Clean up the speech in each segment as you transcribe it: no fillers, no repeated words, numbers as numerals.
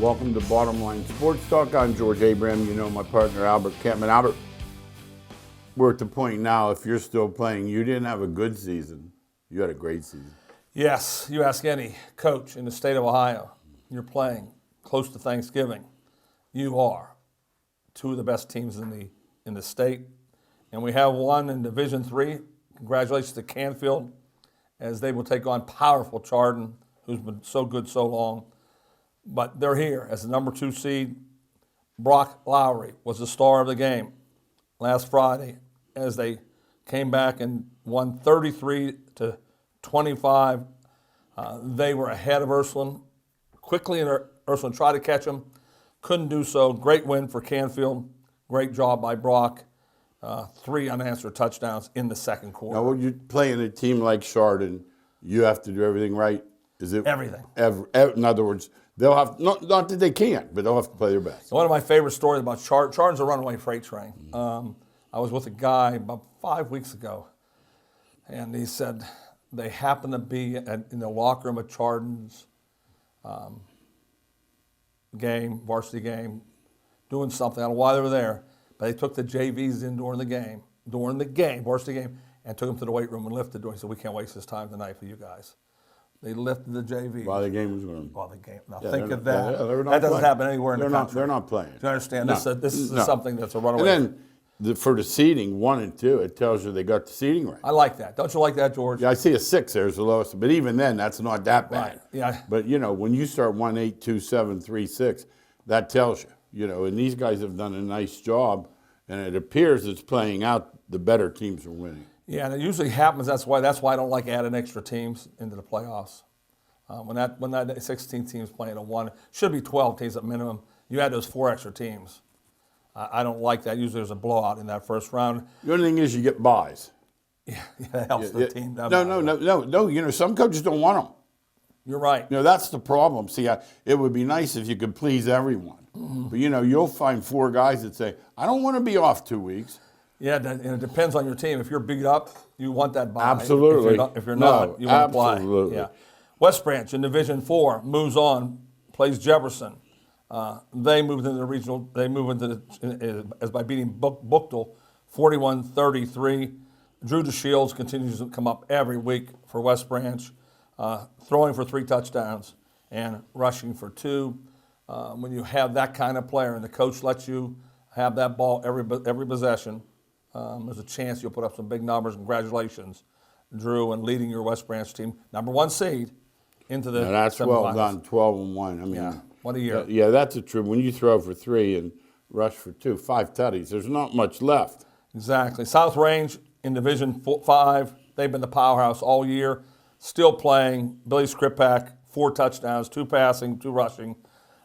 Welcome to Bottom Line Sports Talk. I'm George Abraham. You know my partner Albert Kempman. Albert, we're at the point now, if you're still playing, you didn't have a good season. You had a great season. Yes, you ask any coach in the state of Ohio, you're playing close to Thanksgiving. You are two of the best teams in the state. And we have one in Division III. Congratulations to Canfield, as they will take on powerful Chardon, who's been so good so long. But they're here as the number 2 seed. Brock Lowry was the star of the game last Friday as they came back and won 33-25. They were ahead of Ursuline. Quickly, Ursuline tried to catch them, couldn't do so. Great win for Canfield. Great job by Brock. 3 unanswered touchdowns in the second quarter. Now, when you're playing a team like Chardon, you have to do everything right. Is it everything? In other words, they'll have not that they can't, but they'll have to play their best. One of my favorite stories about Chardon's a runaway freight train. I was with a guy about 5 weeks ago, and he said they happened to be in the locker room at Chardon's varsity game, doing something. I don't know why they were there, but they took the JVs in during the game, varsity game, and took them to the weight room and lifted the door. He said, "We can't waste this time tonight for you guys." They lifted the JV. While the game was going. While the game. Now Yeah, think of they're that. not That doesn't playing. happen anywhere in the country. They're not playing. Do you understand? No. This is No. something that's a runaway. And then for the seeding, 1 and 2, it tells you they got the seeding right. I like that. Don't you like that, George? Yeah, I see a 6 there is the lowest, but even then, that's not that bad. Right. Yeah. But when you start 1, 8, 2, 7, 3, 6, that tells you. And these guys have done a nice job, and it appears it's playing out. The better teams are winning. Yeah, and it usually happens. That's why I don't like adding extra teams into the playoffs. When that 16 teams playing a 1, should be 12 teams at minimum. You add those 4 extra teams. I don't like that. Usually there's a blowout in that first round. The only thing is you get buys. Yeah, that helps the team. No. Some coaches don't want them. You're right. That's the problem. See, it would be nice if you could please everyone. Mm-hmm. But, you'll find 4 guys that say, I don't want to be off 2 weeks. Yeah, and it depends on your team. If you're beat up, you want that bye. Absolutely. If you're not, you want to play. Absolutely. Yeah. West Branch in Division 4 moves on, plays Jefferson. They moved into the regional. They move into as by beating Buchtel 41-33. Drew DeShields continues to come up every week for West Branch, throwing for 3 touchdowns and rushing for 2. When you have that kind of player and the coach lets you have that ball every possession, there's a chance you'll put up some big numbers. Congratulations, Drew, and leading your West Branch team, number 1 seed, into the that's semifinals. well done, 12-1. I mean, what a year. Yeah, that's a true. When you throw for 3 and rush for 2, 5 tutties, there's not much left. Exactly. South Range in Division 5, they've been the powerhouse all year, still playing. Billy Skripak, 4 touchdowns, 2 passing, 2 rushing,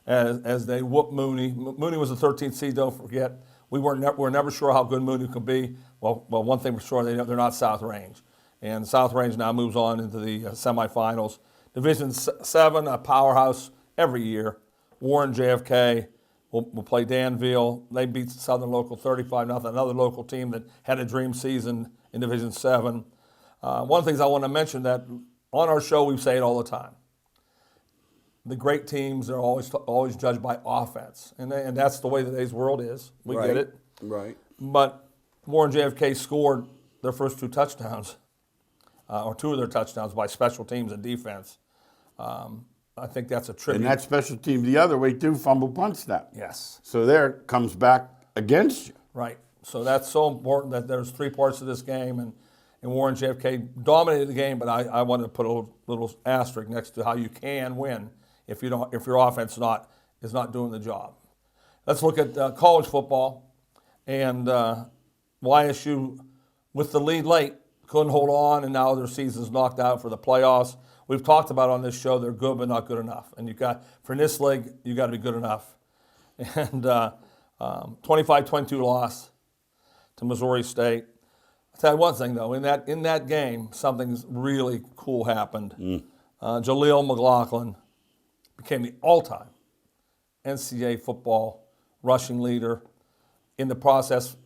as they whoop Mooney. Mooney was the 13th seed, don't forget. We're never sure how good Mooney could be. Well, one thing for sure, they're not South Range. And South Range now moves on into the semifinals. Division 7, a powerhouse every year. Warren JFK will play Danville. They beat Southern Local 35-0, another local team that had a dream season in Division 7. One of the things I want to mention that on our show we say it all the time. The great teams are always judged by offense, and that's the way today's world is. We get it. Right. But Warren JFK scored their first 2 touchdowns, or 2 of their touchdowns by special teams and defense. I think that's a tribute. And that special team the other way too, fumble punt snap. Yes. So there comes back against you. Right. So that's so important that there's 3 parts of this game, and Warren JFK dominated the game. But I wanted to put a little asterisk next to how you can win if your offense is not doing the job. Let's look at college football, and YSU with the lead late couldn't hold on, and now their season's knocked out for the playoffs. We've talked about on this show they're good but not good enough, and for this league you got to be good enough. And 25-22 loss to Missouri State. I'll tell you one thing though, in that game something really cool happened. Jaleel McLaughlin became the all-time NCAA football rushing leader. In the process,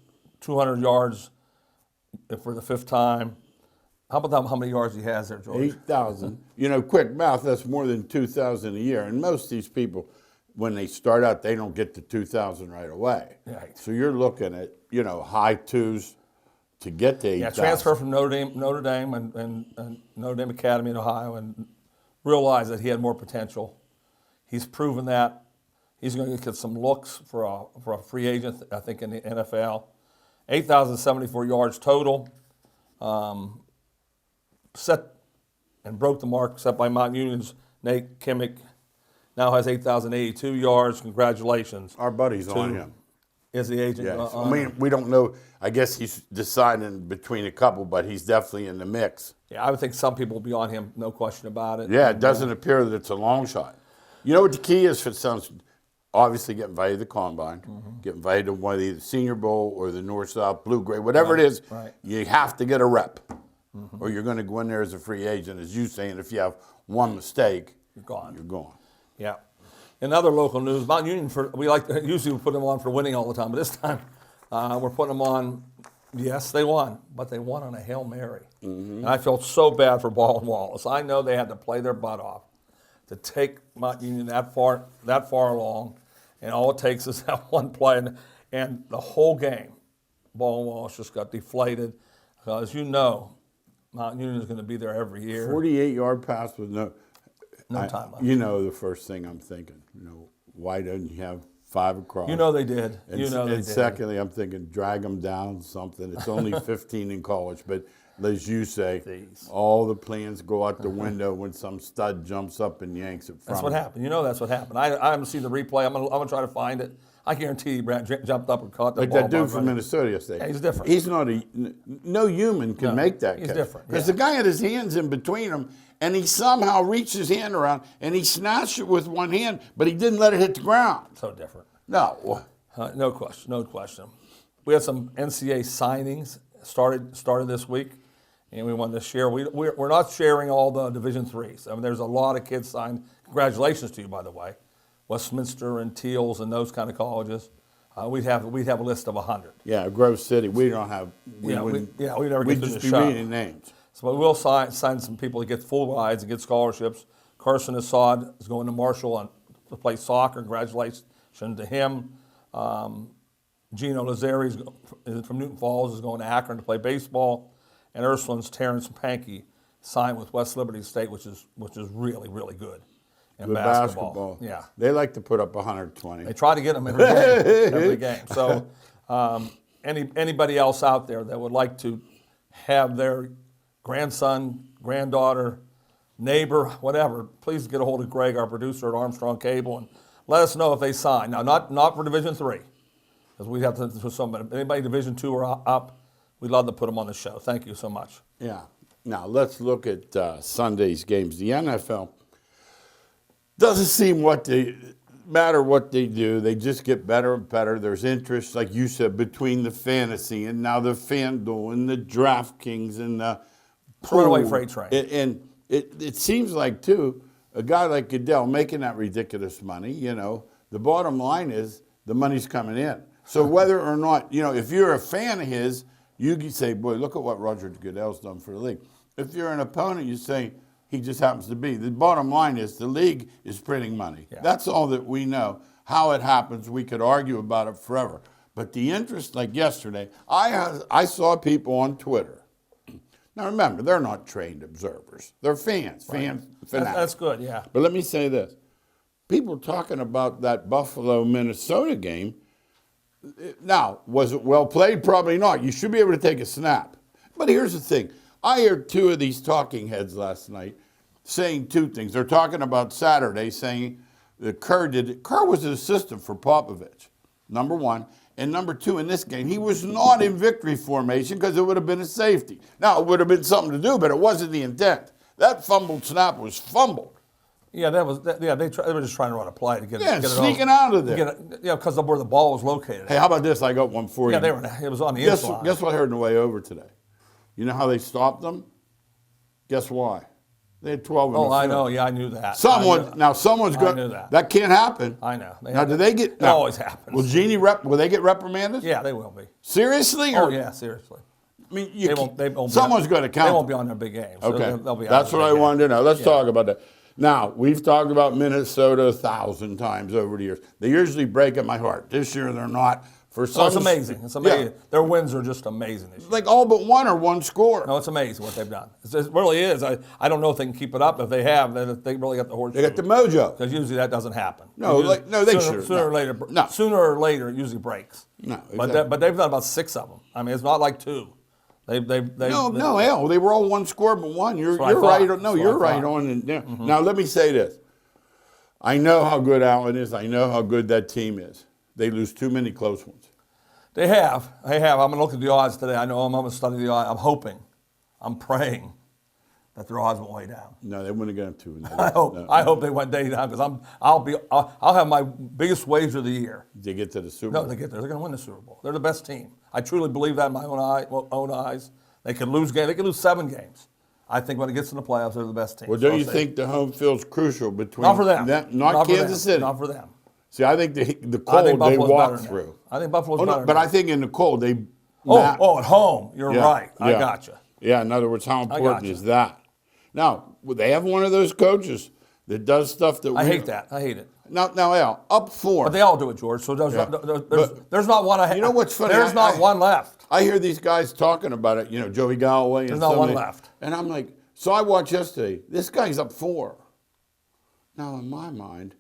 200 yards for the 5th time. How about how many yards he has there, George? 8,000. Quick math, that's more than 2,000 a year. And most of these people, when they start out, they don't get to 2,000 right away. Right. So you're looking at, high twos to get to 8,000. Yeah, transfer from Notre Dame and Notre Dame Academy in Ohio, and realized that he had more potential. He's proven that. He's going to get some looks for a free agent, I think, in the NFL. 8,074 yards total. Set and broke the mark set by Mount Union's Nate Kimmick. Now has 8,082 yards. Congratulations. Our buddy's on him. Is the agent? Yes. I mean, we don't know. I guess he's deciding between a couple, but he's definitely in the mix. Yeah, I would think some people will be on him, no question about it. Yeah, it doesn't appear that it's a long shot. You know what the key is for Suns? Obviously, get invited to the Combine, get invited to one of the Senior Bowl or the North-South, Blue-Gray, whatever it is, you have to get a rep, or you're going to go in there as a free agent, as you saying, if you have one mistake, You're gone. You're gone. Yeah. In other local news, Mount Union, usually we put them on for winning all the time, but this time we're putting them on, yes, they won, but they won on a Hail Mary. And I felt so bad for Ball and Wallace. I know they had to play their butt off to take Mount Union that far along, and all it takes is that one play, and the whole game, Ball and Wallace just got deflated. As you know, Mount Union is going to be there every year. 48-yard pass with no time left. The first thing I'm thinking, why don't you have 5 across? They did. And secondly, I'm thinking drag them down something. It's only 15 in college, but as you say, all the plans go out the window when some stud jumps up and yanks it from That's what happened. That's what happened. I haven't seen the replay. I'm gonna try to find it. I guarantee you, Brad jumped up and caught the ball. Like that dude from Minnesota yesterday. Yeah, he's different. He's not no human can make that He's catch. different. Because the guy had his hands in between them, and he somehow reached his hand around, and he snatched it with one hand, but he didn't let it hit the ground. So different. No. No question. We had some NCAA signings started this week, and we wanted to share. We're not sharing all the Division IIIs. I mean, there's a lot of kids signed. Congratulations to you, by the way. Westminster and Teals and those kind of colleges. We'd have a list of 100. Yeah, Grove City. We don't have. We never get We'd to just the be shop. reading names. So we will sign some people to get full rides and get scholarships. Carson Assad is going to Marshall to play soccer. Congratulations to him. Gino Lazzari from Newton Falls is going to Akron to play baseball. And Ursuline's Terrence Pankey signed with West Liberty State, which is really, really good. In basketball. Yeah. They like to put up 120. They try to get them every game. So anybody else out there that would like to have their grandson, granddaughter, neighbor, whatever, please get a hold of Greg, our producer at Armstrong Cable, and let us know if they sign. Now, not for Division III, because we have to do somebody. Anybody Division II or up, we'd love to put them on the show. Thank you so much. Yeah. Now, let's look at Sunday's games. The NFL doesn't seem matter what they do. They just get better and better. There's interest, like you said, between the fantasy and now the FanDuel and the DraftKings and the Runaway freight train. And it seems like, too, a guy like Goodell making that ridiculous money, the bottom line is the money's coming in. So whether or not, if you're a fan of his, you can say, boy, look at what Roger Goodell's done for the league. If you're an opponent, you say, he just happens to be. The bottom line is the league is printing money. Yeah. That's all that we know. How it happens, we could argue about it forever. But the interest, like yesterday, I saw people on Twitter. Now remember, they're not trained observers. They're fans, fanatics. That's good, yeah. But let me say this. People talking about that Buffalo-Minnesota game. Now, was it well played? Probably not. You should be able to take a snap. But here's the thing. I heard 2 of these talking heads last night saying 2 things. They're talking about Saturday, saying that Kerr was an assistant for Popovich, number 1. And number 2, in this game, he was not in victory formation because it would have been a safety. Now, it would have been something to do, but it wasn't the intent. That fumbled snap was fumbled. Yeah, they were just trying to run a play to get it sneaking out of there. Because of where the ball was located. Hey, how about this? I got one for you. Yeah, it was on the inside. Guess what I heard on the way over today? You know how they stopped them? Guess why? They had 12 in the field. I know. Yeah, I knew that. Someone's got. That can't happen. I know. Do they get? It always happens. Will they get reprimanded? Yeah, they will be. Seriously? Yeah, seriously. I mean, they won't someone's going to count. They won't be on their big games. Okay, They'll be that's what I wanted to know. Let's talk about that. Now, we've talked about Minnesota 1,000 times over the years. They usually break at my heart. This year, they're not. For some, Oh, it's amazing. It's amazing. Yeah, Their wins are just amazing this year. like all but one or one score. No, it's amazing what they've done. It really is. I don't know if they can keep it up. If they have, then they really got the horse. They got the mojo. Because usually that doesn't happen. No, they should. Sooner or later. No. Sooner or later, it usually breaks. No, exactly. But they've done about 6 of them. I mean, it's not like 2. No, hell, they were all one score but one. You're what I right. thought. No, That's what you're I right thought. on. And yeah. Now let me say this. I know how good Allen is. I know how good that team is. They lose too many close ones. They have. I'm going to look at the odds today. I know I'm going to study the odds. I'm hoping, I'm praying that their odds won't way down. No, they wouldn't have gone 2. I hope. No. I hope they went day down because I'll have my biggest wager of the year. They get to the Super No, Bowl. they get there. They're going to win the Super Bowl. They're the best team. I truly believe that in my own eyes. They could lose games. They could lose 7 games. I think when it gets in the playoffs, they're the best team. Well, So don't I'll you say think the home field's crucial between not for them? not for Kansas them. City? Not for them. See, I think the I think cold they Buffalo's walk better than through. them. I think Buffalo's Oh, no, better. but than I think in the cold they. them. At home. You're Yeah, right. I yeah. got you. Yeah, in other words, how important gotcha. is that? Now, would they have one of those coaches that does stuff that I hate that. I hate it. Now, Al, up 4. But they all do it, George. So there's there's not one. You know what's funny? There's not one left. I hear these guys talking about it, Joey Galloway. And There's not one somebody- left. And I'm like, so I watched yesterday. This guy's up 4. Now, in my mind,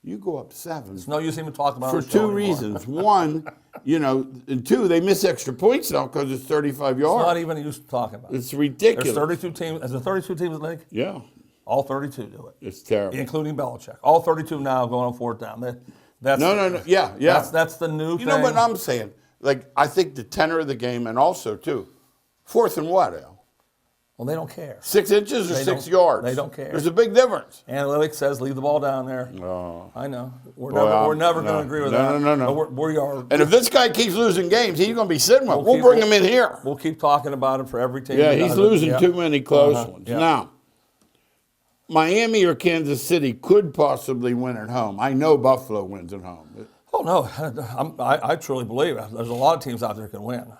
you go up 7. There's no use even talking about For it on the show 2 anymore. reasons. One, and 2, they miss extra points now because it's 35 yards. It's not even a use talking about it. It's ridiculous. There's 32 teams. Is there 32 teams in the league? Yeah, All 32 do it, it's terrible. including Belichick. All 32 now going on 4th down. That's No. Yeah. That's the new thing. You know what I'm saying? Like, I think the tenor of the game, and also, too, 4th and what, Al? Well, they don't care. 6 inches or They 6 don't- yards? they don't care. There's a big difference. Analytics says leave the ball down there. Oh. I know. We're Boy, never no. going to agree with No, that. no. But we are. And if this guy keeps losing games, he's going to be sitting with. We'll keep- bring him in here. We'll keep talking about it for every team. Yeah, that he's does it. losing Yeah. too many close ones. Yeah. Now, Miami or Kansas City could possibly win at home. I know Buffalo wins at home. Oh no, I truly believe it. There's a lot of teams out there that can win,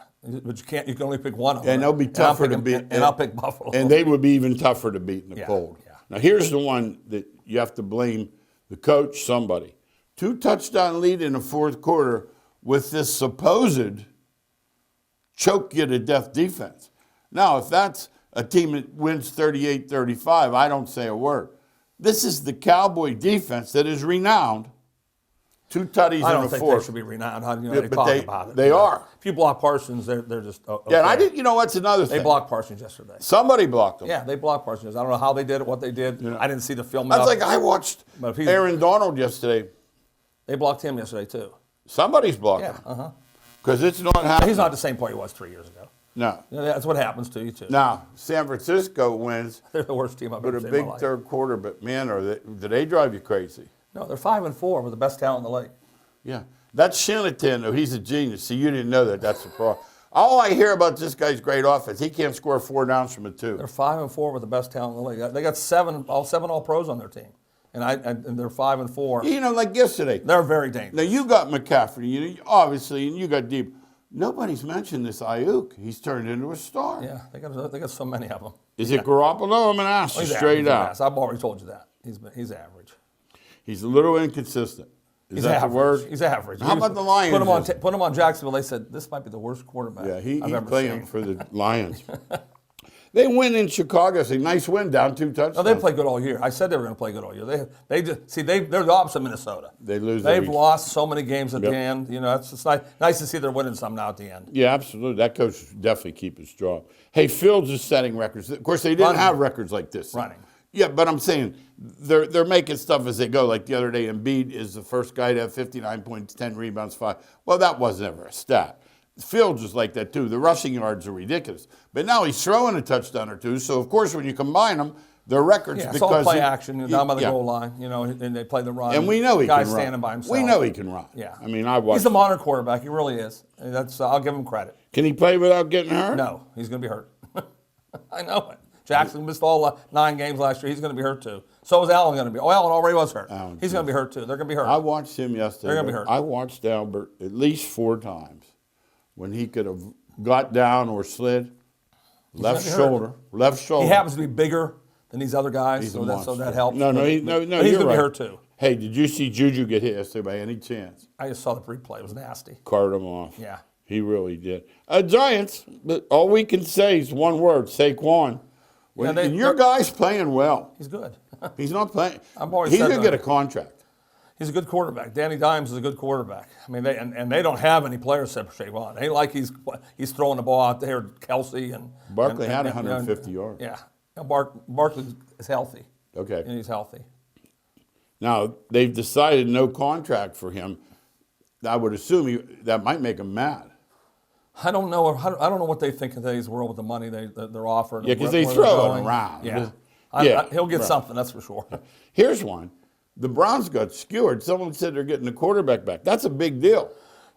but you can't. You can only pick one of them. And they'll be I'm tougher to picking- beat. And I'll pick Buffalo. And they would be even tougher to beat in the Yeah, cold. yeah. Now, here's the one that you have to blame the coach, somebody. 2 touchdown lead in the 4th quarter with this supposed choke you to death defense. Now, if that's a team that wins 38-35, I don't say a word. This is the Cowboy defense that is renowned. 2 tutties I in don't the think 4th. they should be renowned. Yeah, They but talk they- about it. they are. If you block Parsons, they're just okay. Yeah, and I didn't. You know what's another thing? They blocked Parsons yesterday. Somebody blocked them. Yeah, they blocked Parsons. I don't know how they did it, what they did. I didn't see the film. That's enough. like I watched But if he's- Aaron Donald yesterday. They blocked him yesterday too. Somebody's blocked Yeah, him because it's not happening. He's not the same player he was 3 years ago. No. You know, that's what happens to you too. Now San Francisco wins They're the worst team I've with ever a seen in my big life. 3rd quarter, but man, do they drive you crazy? No, they're 5-4 with the best talent in the league. Yeah, that's Shanahan. Though he's a genius. See, you didn't know that. That's the problem. All I hear about this guy's great offense. He can't score 4 downs from a 2. They're 5-4 with the best talent in the league. They got seven all pros on their team, and they're 5-4. Like yesterday. They're very dangerous. Now you got McCaffrey, obviously, and you got Deep. Nobody's mentioned this Ayuk. He's turned into a star. Yeah, they got so many of them. Is it Garoppolo? I'm going to ask you He's straight average, out. yes. I've already told you that. He's average. He's a little inconsistent. Is He's that average. the word? He's average. How about the Lions? Put him on Jacksonville. They said this might be the worst quarterback Yeah, he's I've ever playing seen. for the Lions. They win in Chicago. It's a nice win, down 2 touchdowns. No, they play good all year. I said they were going to play good all year. They're the opposite of Minnesota. They lose They've every- lost so many games at Yep. the end. It's nice to see they're winning some now at the end. Yeah, absolutely. That coach should definitely keep his job. Hey, Fields is setting records. Of course, they didn't Running. have records like this. Running. Yeah, but I'm saying they're making stuff as they go. Like the other day, Embiid is the first guy to have 59 points, 10 rebounds, 5. Well, that was never a stat. Fields is like that too. The rushing yards are ridiculous. But now he's throwing a touchdown or 2. So, of course, when you combine them, their records Yeah, it's because all play he- action down by the yeah. goal line, and they play the run. And we know he Guy can run. standing by himself. We know he can run. Yeah. I mean, I watched. He's a modern quarterback. He really is. And I'll give him credit. Can he play without getting hurt? No, he's going to be hurt. I know it. Jackson missed all 9 games last year. He's going to be hurt too. So is Allen going to be. Oh, Allen already was hurt. He's going to be hurt too. They're going to be hurt. I watched him yesterday. They're gonna be hurt. I watched Albert at least 4 times when he could have got down or slid. Left gonna be hurt. shoulder. Left shoulder. He happens to be bigger than these other guys. He's a So monster. that helps. No, But he's he's going going to to be hurt too. Hey, did you see Juju get hit yesterday by any chance? I just saw the replay. It was nasty. Carted him off. Yeah. He really did. Giants, but all we can say is one word, Saquon. And your guy's playing well. He's good. He's not playing. I've always He's said going to that. get a contract. He's a good quarterback. Danny Dimes is a good quarterback. I mean, they don't have any players except for Saquon. It ain't like he's throwing the ball out there, Kelsey and Barkley had and 150 yards. Yeah, Barkley is healthy. Okay. And he's healthy. Now they've decided no contract for him. I would assume that might make him mad. I don't know. I don't know what they think in today's world with the money they're offering. Yeah, because they throw it around. Yeah, he'll get something. That's for sure. Here's one. The Browns got skewered. Someone said they're getting the quarterback back. That's a big deal.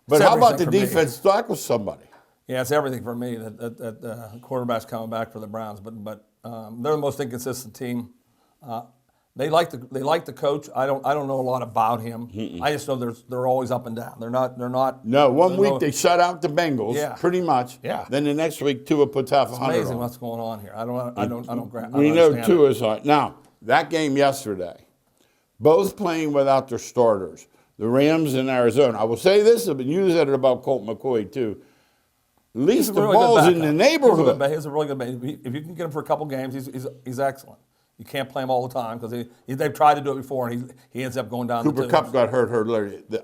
But how about the defense tackle somebody? Yeah, it's everything for me that quarterback's coming back for the Browns. But they're the most inconsistent team. They like the coach. I don't know a lot about him. I just know they're always up and down. They're not. No, one week they shut out the Bengals. Yeah. Pretty much. Yeah. Then the next week Tua puts half 100 Amazing on. what's going on here. I don't We know understand Tua's hot. Now that game yesterday, both playing without their starters. The Rams in Arizona. I will say this, but you said it about Colt McCoy too. At least the ball's in the neighborhood. He's a really good backup. If you can get him for a couple games, he's excellent. You can't play him all the time because they've tried to do it before, and he ends up going down. Cooper Kupp got hurt.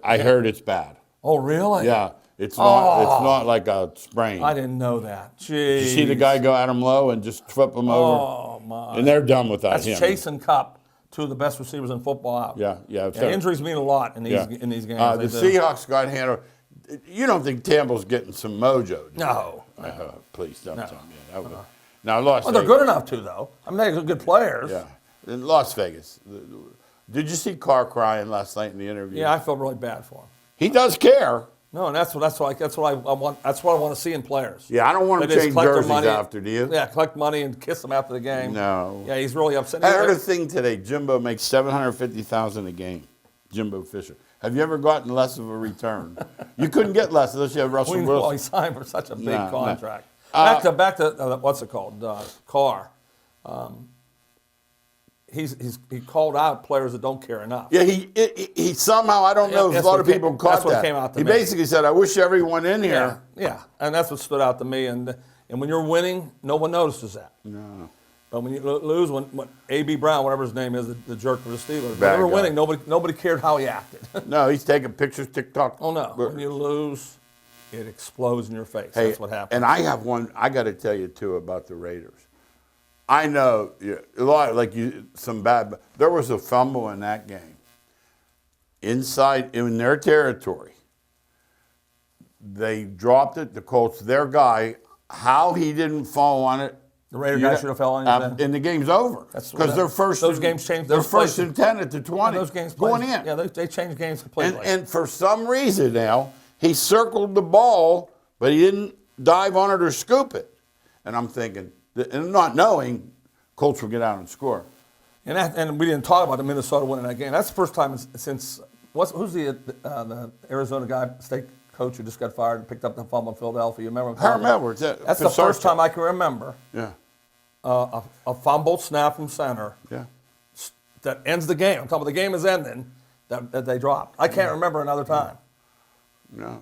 I heard it's bad. Oh, really? Yeah, it's not like a sprain. I didn't know that. Jeez. Did you see the guy go at him low and just trip him over? Oh my! And they're done without him. That's Chase and Kupp, two of the best receivers in football out. Yeah. Injuries mean a lot in these games. The Seahawks got handled. You don't think Tampa's getting some mojo? Do No. you? Please don't tell me that. Now, Las Well, they're Vegas. good enough to, though. I mean, they're good players. Yeah. In Las Vegas. Did you see Carr crying last night in the interview? Yeah, I felt really bad for him. He does care. No, and that's what I want. That's what I want to see in players. Yeah, I don't want They to just change collect their jerseys money. after, do you? Yeah, collect money and kiss them after the game. No. Yeah, he's really upset. I heard a thing today. Jimbo makes $750,000 a game. Jimbo Fisher. Have you ever gotten less of a return? You couldn't get less unless you have Russell Well, he Wilson. signed for such a big No. contract. Back to what's it called? Carr. He called out players that don't care enough. Yeah, he somehow, I don't know if a lot of people caught that's what that. came out to He me. basically said, I wish everyone in here. Yeah, and that's what stood out to me. And when you're winning, no one notices that. No. But when you lose, when A.B. Brown, whatever his name is, the jerk for the Steelers, when Bad they were guy. winning, nobody cared how he acted. No, he's taking pictures, TikTok. Oh, no. When you lose, it explodes in your face. Hey, That's what happens. And I have one, I got to tell you, too, about the Raiders. I know a lot, there was a fumble in that game. Inside, in their territory, they dropped it. The Colts, their guy, how he didn't fall on it. The Raider guy should have fell on it. And the game's over. Because they're first. Those games changed. They're first and 10 at the 20. Those games going in. Yeah, they changed games completely. And for some reason now, he circled the ball, but he didn't dive on it or scoop it. And I'm thinking, and not knowing, Colts will get out and score. And we didn't talk about the Minnesota winning that game. That's the first time since who's the Arizona guy, state coach who just got fired and picked up the fumble in Philadelphia? You remember? I remember. That's the first time I can remember. Yeah. A fumble snap from center. Yeah. That ends the game. I'm talking about the game is ending. That they dropped. I can't remember another time. No.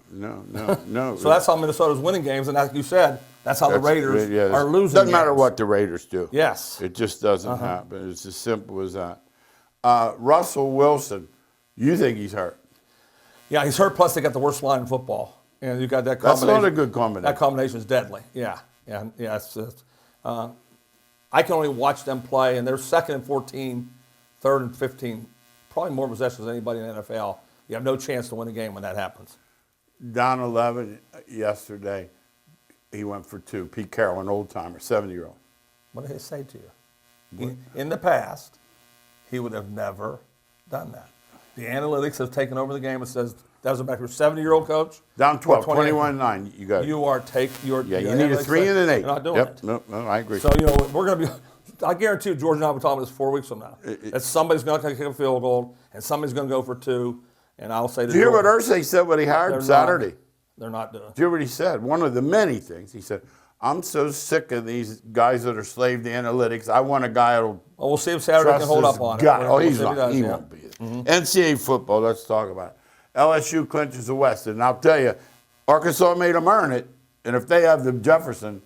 So that's how Minnesota's winning games, and like you said, that's how the Raiders are losing. Doesn't matter games. what the Raiders do. Yes. It just doesn't happen. It's as simple as that. Russell Wilson, you think he's hurt? Yeah, he's hurt. Plus, they got the worst line in football, and you got that That's combination. not a good combination. That combination is deadly. Yeah. I can only watch them play, and they're second and 14, third and 15, probably more possessions than anybody in the NFL. You have no chance to win a game when that happens. Down 11 yesterday, he went for 2. Pete Carroll, an old-timer, 70-year-old. What did he say to you? In the past, he would have never done that. The analytics have taken over the game. It says, that was back to your 70-year-old coach. Down 12, 21-9, you got it. You are you need a 3 and an 8. You're not doing yep. it. No, I agree. So, we're going to be, I guarantee you, George and I will talk about this 4 weeks from now. That somebody's going to kick a field goal, and somebody's going to go for 2, and I'll say to Did you hear what Irsay said when he hired Saturday? They're not doing it. Did you hear what he said? One of the many things. He said, I'm so sick of these guys that are slave to analytics. I want a guy that'll Well, we'll see if Saturday trust can hold his up on gut. it. Oh, We'll he's see if not. does, He yeah. won't be. NCAA football, let's talk about it. LSU clinches the West. And I'll tell you, Arkansas made them earn it. And if they have the Jefferson,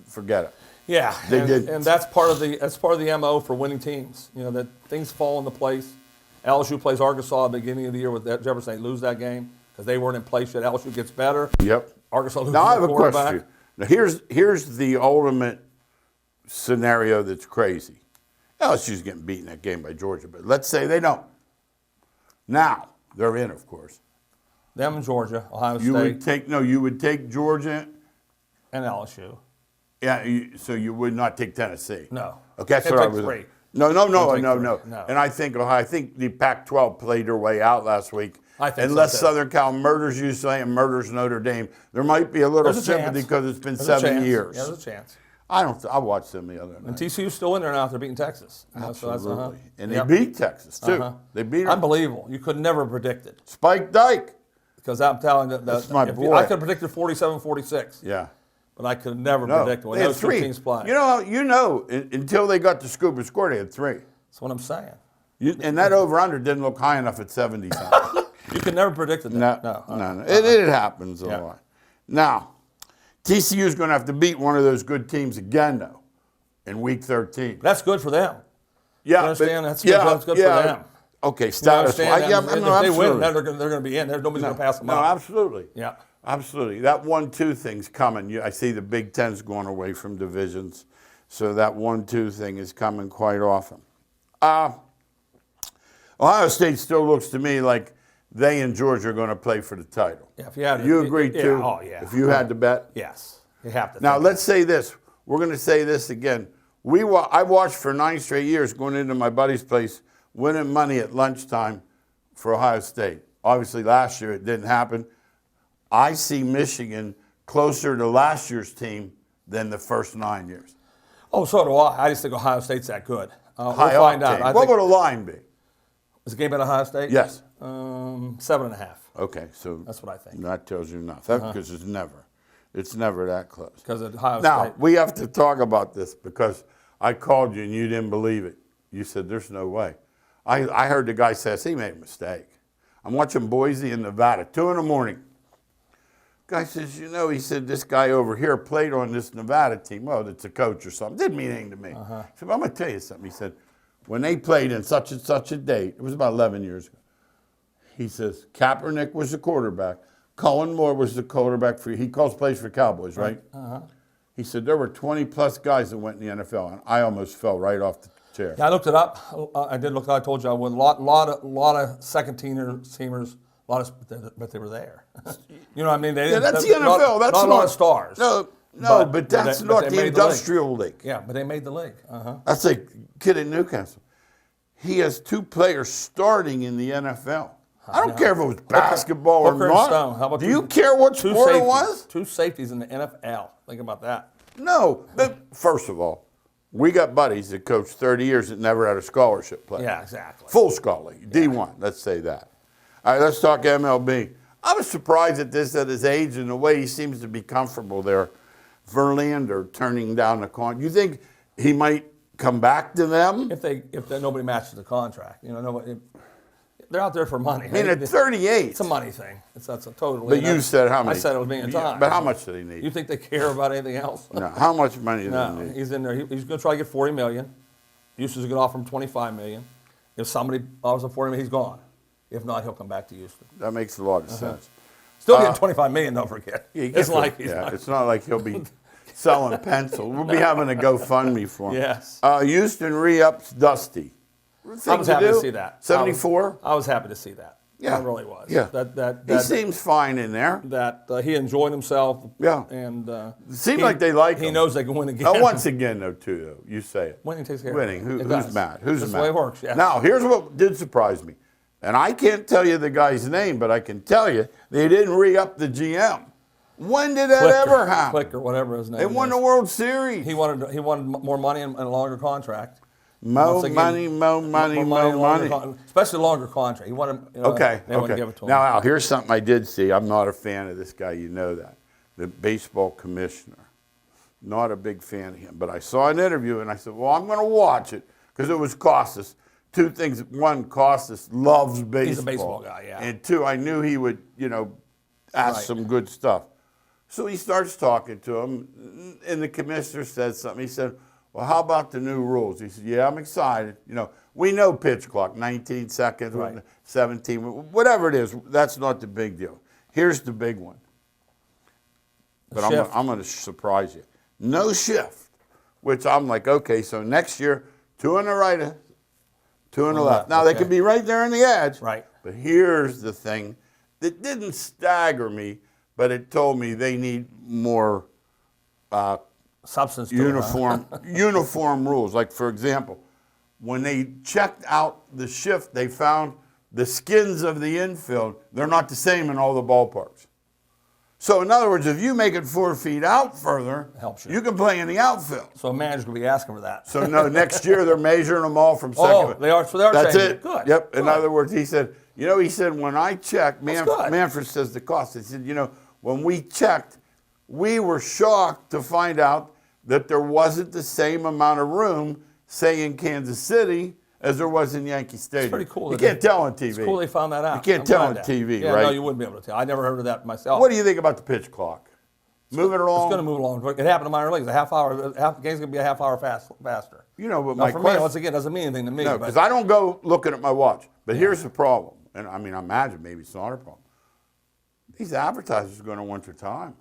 forget it. Yeah, They and, did. and that's part of the MO for winning teams. You know, that things fall into place. LSU plays Arkansas at the beginning of the year with that Jefferson. They lose that game because they weren't in place yet. LSU gets better. Yep. Arkansas loses Now I have the a quarterback. question. Now here's the ultimate scenario that's crazy. LSU's getting beaten that game by Georgia, but let's say they don't. Now they're in, of course. Them and Georgia, Ohio You State, would take Georgia. and LSU. Yeah, so you would not take Tennessee. No. Okay, that's They'd what I take was. three. No. They'd take three. No. And I think the Pac-12 played their way out last week. I think so, unless too. Southern Cal murders UCLA and murders Notre Dame, there might be a little There's a sympathy chance. because it's been There's a 7 chance. years. Yeah, there's a chance. I watched them the other And night. TCU's still in there now after beating Texas. You know, Absolutely. And Yep. they beat Texas too. Uh-huh. They beat them. Unbelievable. You could never predict it. Spike Dike. Because I'm telling you, That's my I boy. could have predicted 47-46. Yeah. But I could never No, predict when they had those two three. teams play. You know, until they got to scoop and score, they had three. That's what I'm saying. And that over/under didn't look high enough at 70 something. You could never predict it. No. It happens a Yeah. lot. Now, TCU is going to have to beat one of those good teams again, though, in Week 13. That's good for them. Yeah, You understand? but- That's good for them. Okay, You status. understand? Yeah, If no, they absolutely. win, then they're going to be in. Nobody's going to pass them No, up. absolutely. Yeah. Absolutely. That 1-2 thing's coming. I see the Big Ten's going away from divisions, so that 1-2 thing is coming quite often. Ohio State still looks to me like they and Georgia are going to play for the title. Yeah, if you had You agree yeah, too? Oh, yeah. If you had to bet? Yes. You have to. Now, think let's say this. We're going to say this again. I watched for 9 straight years going into my buddy's place, winning money at lunchtime for Ohio State. Obviously, last year it didn't happen. I see Michigan closer to last year's team than the first 9 years. Oh, so do I. I just think Ohio State's that good. We'll High find octane. out. I What think, would a line be? is the game at Ohio State? Yes. 7.5. Okay, so That's what I think. that tells you nothing because it's never that close. Because at Ohio Now, State. we have to talk about this because I called you and you didn't believe it. You said, there's no way. I heard the guy say, he made a mistake. I'm watching Boise in Nevada, 2 in the morning. Guy says, he said, this guy over here played on this Nevada team. Well, it's a coach or something. Didn't mean anything to me. I said, I'm going to tell you something. He said, when they played in such and such a date, it was about 11 years ago. He says, Kaepernick was the quarterback. Cullen Moore was the quarterback for, he calls plays for Cowboys, right? He said, there were 20-plus guys that went in the NFL, and I almost fell right off the chair. Yeah, I looked it up. I did look. I told you I would. Lot of second-teamers, but they were there. You know what I mean? They Yeah, didn't- that's the NFL. That's not a lot of stars. No, but that's they not made the league. industrial league. Yeah, but they made the league. That's a kid in Newcastle. He has 2 players starting in the NFL. I don't care if it was basketball Hooker or and not. Stone. How about Do you care what two sport it safeties? was? 2 safeties in the NFL. Think about that. No. But first of all, we got buddies that coached 30 years that never had a scholarship player. Yeah, exactly. Full scholarship, D1, let's say that. All right, let's talk MLB. I was surprised at his age and the way he seems to be comfortable there. Verlander turning down the contract. You think he might come back to them? If nobody matches the contract, nobody. They're out there for money. I mean, at 38. It's a money thing. That's a totally. But you said how many? I said it was being a time. But how much did he need? You think they care about anything else? No, how much money did he No, need? he's in there. He's going to try to get $40 million. Houston's going to offer him $25 million. If somebody offers him $40 million, he's gone. If not, he'll come back to Houston. That makes a lot of sense. Still getting $25 million. Don't forget. Yeah, It's like he's not. it's not like he'll be selling pencils. We'll be having a GoFundMe for him. Yes. Houston re-ups Dusty. I was happy to see that. 74? I was happy to see that. Yeah. I really was. Yeah. He seems fine in there. That he enjoyed himself. Yeah. And It seems like they like him. He knows they can win again. Once again, though, too, though. You say it. Winning takes care Winning. of it. It Who's does. mad? Who's That's mad? the way it works, yeah. Now, here's what did surprise me. And I can't tell you the guy's name, but I can tell you they didn't re-up the GM. When did that ever happen? Click or whatever his name They won is. the World Series. He wanted more money and a longer contract. Mo Once again, money, mo money, more mo longer money. especially longer contract. He wanted. Okay, They wouldn't give it to him. Now, Al, here's something I did see. I'm not a fan of this guy. You know that. The baseball commissioner Not a big fan of him. But I saw an interview, and I said, well, I'm going to watch it because it was Costas. Two things. One, Costas loves baseball. He's a baseball guy, yeah. And two, I knew he would, ask some good stuff. So he starts talking to him, and the commissioner says something. He said, well, how about the new rules? He said, yeah, I'm excited. We know pitch clock, 19 seconds, Right. 17, whatever it is. That's not the big deal. Here's the big one. But I'm going to surprise you. No shift, which I'm like, okay, so next year, 2 on the right, 2 on the left. Now, they could be right there on the edge. Right. But here's the thing that didn't stagger me, but it told me they need more Substance to uniform rules. Like, for example, when they checked out the shift, they found the skins of the infield, they're not the same in all the ballparks. So, in other words, if you make it 4 feet out further, helps you. You can play in the outfield. So a manager's going to be asking for that. So, no, next year they're measuring them all from second. Oh, they are. So they're That's changing it. Good. Yep. Good. In other words, he said, when I checked, good. Manfred says the cost. He said, when we checked, we were shocked to find out that there wasn't the same amount of room, say, in Kansas City as there was in Yankee Stadium. It's pretty cool. You can't tell on TV. It's cool they found that out. You can't tell on TV, yeah, right? No, you wouldn't be able to tell. I never heard of that myself. What do you think about the pitch clock? Moving along? It's going to move along. It happened in minor leagues. The game's going to be a half hour faster. But Now, my for question, me, once again, it doesn't mean anything to me. no, because I don't go looking at my watch. But here's the problem, and I imagine maybe it's not a problem. These advertisers are going to want your time.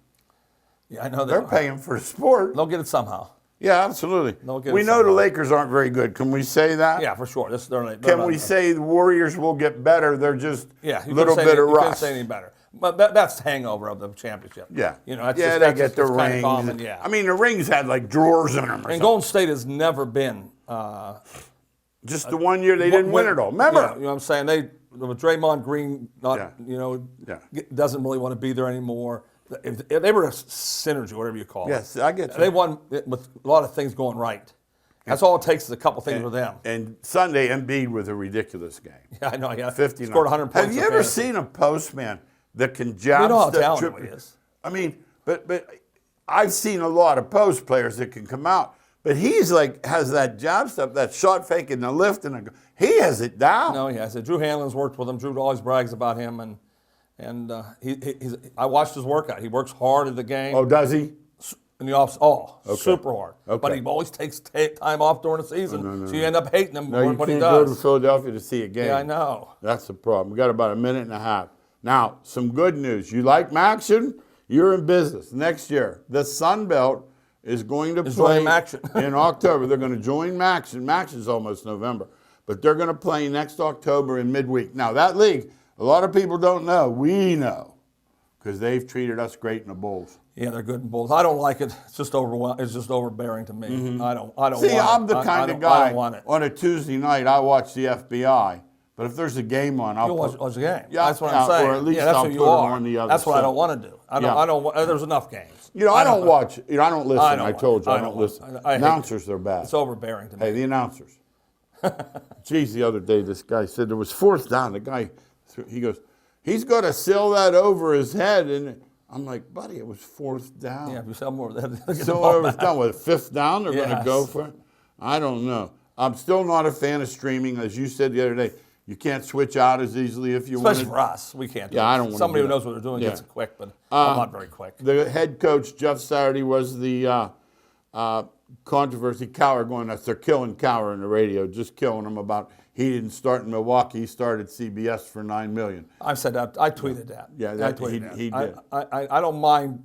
Yeah, I know They're paying for the sport. They'll get it somehow. Yeah, absolutely. They'll get We it know the somehow. Lakers aren't very good. Can we say that? Yeah, for sure. Can we say the Warriors will get better? They're just a little bit of You couldn't rust. say any better. But that's the hangover of the championship. Yeah. That's they just, get the it's kinda rings. common, yeah. The rings had like drawers in them or And something. Golden State has never been. Just the one year they didn't win it all. Remember? Yeah, you know what I'm saying? With Draymond Green, doesn't really want to be there anymore. If they were a synergy, whatever you call it. Yes, I get you. They won with a lot of things going right. That's all it takes is a couple things with them. And Sunday, Embiid with a ridiculous game. Yeah, I know. Yeah, 59. Scored 100 points. Have you ever seen a postman that can jab You know how step, talented he is. But I've seen a lot of post players that can come out. But he's has that jab step, that shot fake and the lift, and he has it down. No, he has it. Drew Hanlon's worked with him. Drew always brags about him, and I watched his workout. He works hard at the game. Oh, does he? In the office, super hard. Okay. But he always takes time off during the season, so you end up hating him No, you when he can't does. go to Philadelphia to see a game. Yeah, I know. That's the problem. We got about a minute and a half. Now, some good news. You like Maction? You're in business. Next year, the Sun Belt is going to play in October. They're going to join Maction. Maction's almost November. But they're going to play next October in midweek. Now, that league, a lot of people don't know. We know because they've treated us great in the Bulls. Yeah, they're good in Bulls. I don't like it. It's just It's just overbearing to me. Mm-hmm. I don't. See, want I'm it. the kind of I guy don't want it. on a Tuesday night, I watch the FBI. But if there's a game on, I'll watch the game. Yeah, That's what I'm saying. Or at least that's I'll what put you it are. on the other That's what I side. don't want to do. I don't. There's enough games. I don't watch. I don't listen. I told you, I don't want- listen. I hate Announcers, they're bad. It's overbearing to me. Hey, the announcers. Geez, the other day this guy said there was 4th down. The guy, he goes, he's got to sail that over his head. And I'm like, buddy, it was 4th down. Yeah, if you sell more of that, So over down. With 5th down, they're going to Yes. go for it? I don't know. I'm still not a fan of streaming. As you said the other day, you can't switch out as easily if you want. especially for us, we can't. Do Yeah, it. I don't wanna Somebody do who that. knows what they're doing Yeah. gets it quick, but I'm not very quick. The head coach, Jeff Saturday, was the controversy. Cowher going nuts. They're killing Cowher in the radio, just killing him about he didn't start in Milwaukee. He started CBS for $9 million. I've said that. I tweeted that. Yeah, I that- tweeted he that. did. I don't mind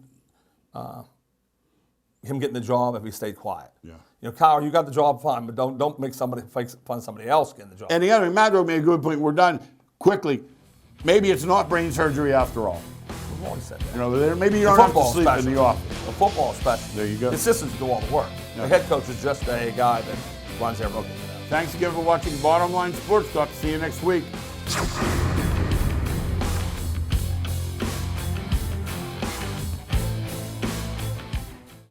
him getting the job if he stayed quiet. Yeah. Kyle, you got the job, fine, but don't make somebody find somebody else getting the job. And the other, Madro made a good point. We're done quickly. Maybe it's not brain surgery after all. We've always said that. Maybe you don't have to Football sleep in especially. the office. The football especially. There you go. The assistants do all the work. Yeah. The head coach is just a guy that runs everything. Thanks again for watching Bottom Line Sports Talk. See you next week.